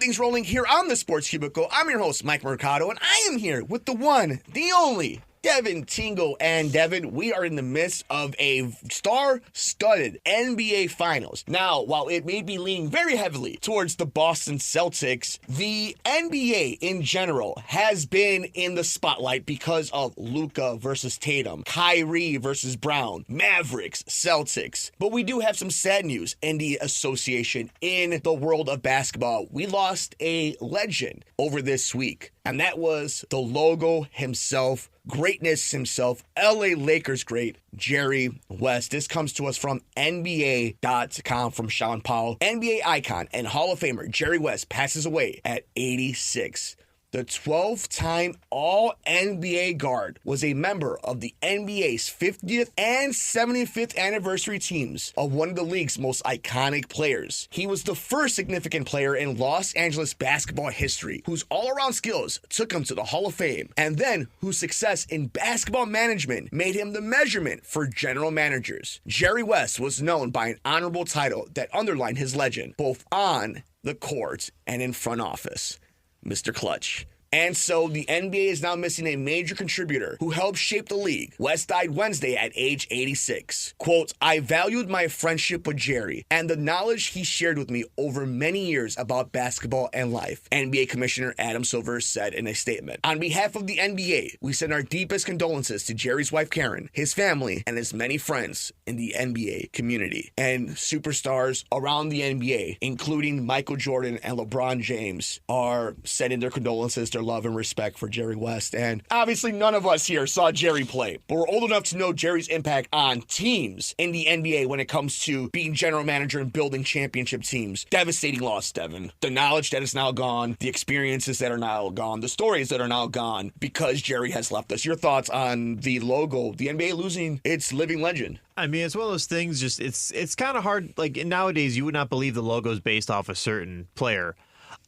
things rolling here on the Sports Cubicle. I'm your host, Mike Mercado, and I am here with the one, the only, Devin Tingle. And Devin, we are in the midst of a star-studded NBA Finals. Now, while it may be leaning very heavily towards the Boston Celtics, the NBA in general has been in the spotlight because of Luka versus Tatum, Kyrie versus Brown, Mavericks, Celtics. But we do have some sad news in the association in the world of basketball. We lost a legend over this week, and that was the logo himself, greatness himself, LA Lakers great, Jerry West. This comes to us from NBA.com from Sean Powell. NBA icon and Hall of Famer Jerry West passes away at 86. The 12-time All-NBA guard was a member of the NBA's 50th and 75th anniversary teams of one of the league's most iconic players. He was the first significant player in Los Angeles basketball history whose all-around skills took him to the Hall of Fame, and then whose success in basketball management made him the measurement for general managers. Jerry West was known by an honorable title that underlined his legend, both on the court and in front office. Mr. Clutch. And so the NBA is now missing a major contributor who helped shape the league. West died Wednesday at age 86. Quote, "I valued my friendship with Jerry and the knowledge he shared with me over many years about basketball and life," NBA Commissioner Adam Silver said in a statement. On behalf of the NBA, we send our deepest condolences to Jerry's wife Karen, his family, and his many friends in the NBA community. And superstars around the NBA, including Michael Jordan and LeBron James, are sending their condolences, their love and respect for Jerry West. And obviously none of us here saw Jerry play, but we're old enough to know Jerry's impact on teams in the NBA when it comes to being general manager and building championship teams. Devastating loss, Devin. The knowledge that is now gone, the experiences that are now gone, the stories that are now gone because Jerry has left us. Your thoughts on the logo, the NBA losing its living legend? I mean, it's one of those things, just it's kind of hard. Like nowadays, you would not believe the logo is based off a certain player.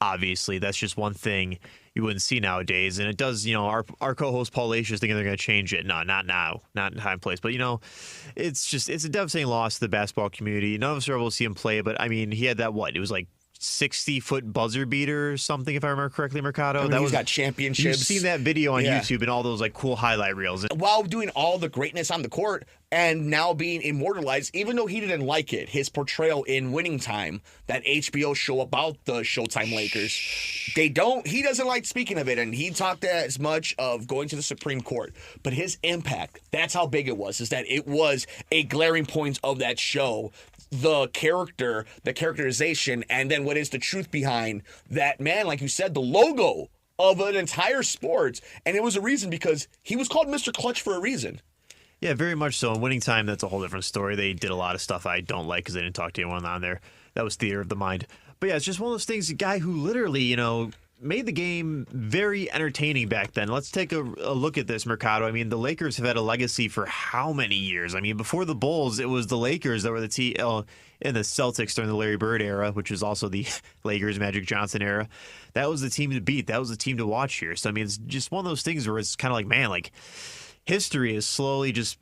Obviously, that's just one thing you wouldn't see nowadays. And it does, our co-host Paul Lacia is thinking they're going to change it. No, not now, not in time and place. But, it's a devastating loss to the basketball community. None of us are able to see him play. But, I mean, he had that, it was like 60-foot buzzer beater or something, if I remember correctly, Mercado. I mean, he's got championships. You've seen that video on YouTube and all those cool highlight reels. While doing all the greatness on the court and now being immortalized, even though he didn't like it, his portrayal in Winning Time, that HBO show about the Showtime Lakers, he doesn't like speaking of it, and he talked as much of going to the Supreme Court. But his impact, that's how big it was, is that it was a glaring point of that show. The character, the characterization, and then what is the truth behind that man, like you said, the logo of an entire sport. And it was a reason because he was called Mr. Clutch for a reason. Yeah, very much so. In Winning Time, that's a whole different story. They did a lot of stuff I don't like because they didn't talk to anyone on there. That was theater of the mind. But yeah, it's just one of those things, a guy who literally, made the game very entertaining back then. Let's take a look at this, Mercado. I mean, the Lakers have had a legacy for how many years? I mean, before the Bulls, it was the Lakers that were the team, and the Celtics during the Larry Bird era, which was also the Lakers Magic Johnson era. That was the team to beat. That was the team to watch here. So, I mean, it's just one of those things where it's kind of like, man, history is slowly just,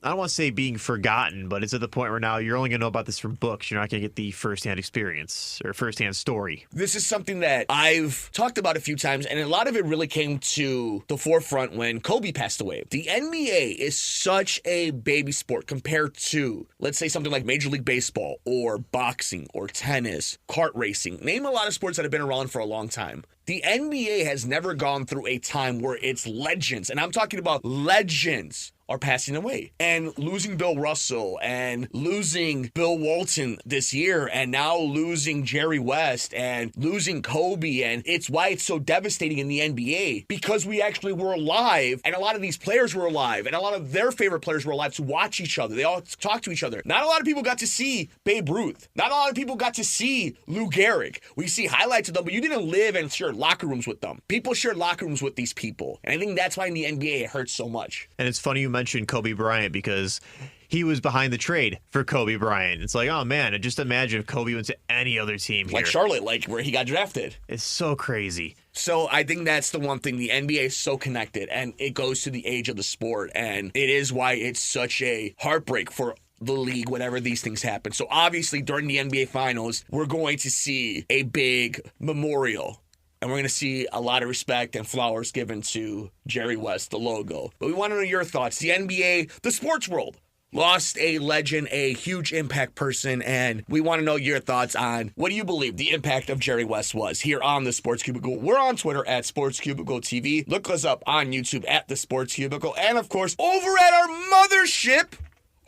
I don't want to say being forgotten, but it's at the point where now you're only going to know about this from books. You're not going to get the firsthand experience or firsthand story. This is something that I've talked about a few times, and a lot of it really came to the forefront when Kobe passed away. The NBA is such a baby sport compared to, let's say, something like Major League Baseball or boxing or tennis, kart racing. Name a lot of sports that have been around for a long time. The NBA has never gone through a time where its legends, and I'm talking about legends, are passing away. And losing Bill Russell and losing Bill Walton this year and now losing Jerry West and losing Kobe, and it's why it's so devastating in the NBA, because we actually were alive and a lot of these players were alive and a lot of their favorite players were alive to watch each other. They all talk to each other. Not a lot of people got to see Babe Ruth. Not a lot of people got to see Lou Gehrig. We see highlights of them, but you didn't live and share locker rooms with them. People shared locker rooms with these people. And I think that's why in the NBA it hurts so much. And it's funny you mentioned Kobe Bryant because he was behind the trade for Kobe Bryant. It's like, oh man, just imagine if Kobe went to any other team here. Like Charlotte, like where he got drafted. It's so crazy. So I think that's the one thing. The NBA is so connected, and it goes to the age of the sport, and it is why it's such a heartbreak for the league whenever these things happen. So obviously during the NBA Finals, we're going to see a big memorial. And we're going to see a lot of respect and flowers given to Jerry West, the logo. But we want to know your thoughts. The NBA, the sports world, lost a legend, a huge impact person, and we want to know your thoughts on what do you believe the impact of Jerry West was here on the Sports Cubicle. We're on Twitter at Sports Cubicle TV. Look us up on YouTube at the Sports Cubicle. And of course, over at our mothership,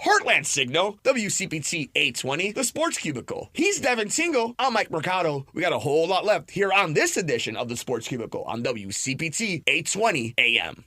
Heartland Signal, WCPT 820, the Sports Cubicle. He's Devin Tingle. I'm Mike Mercado. We got a whole lot left here on this edition of the Sports Cubicle on WCPT 820 AM.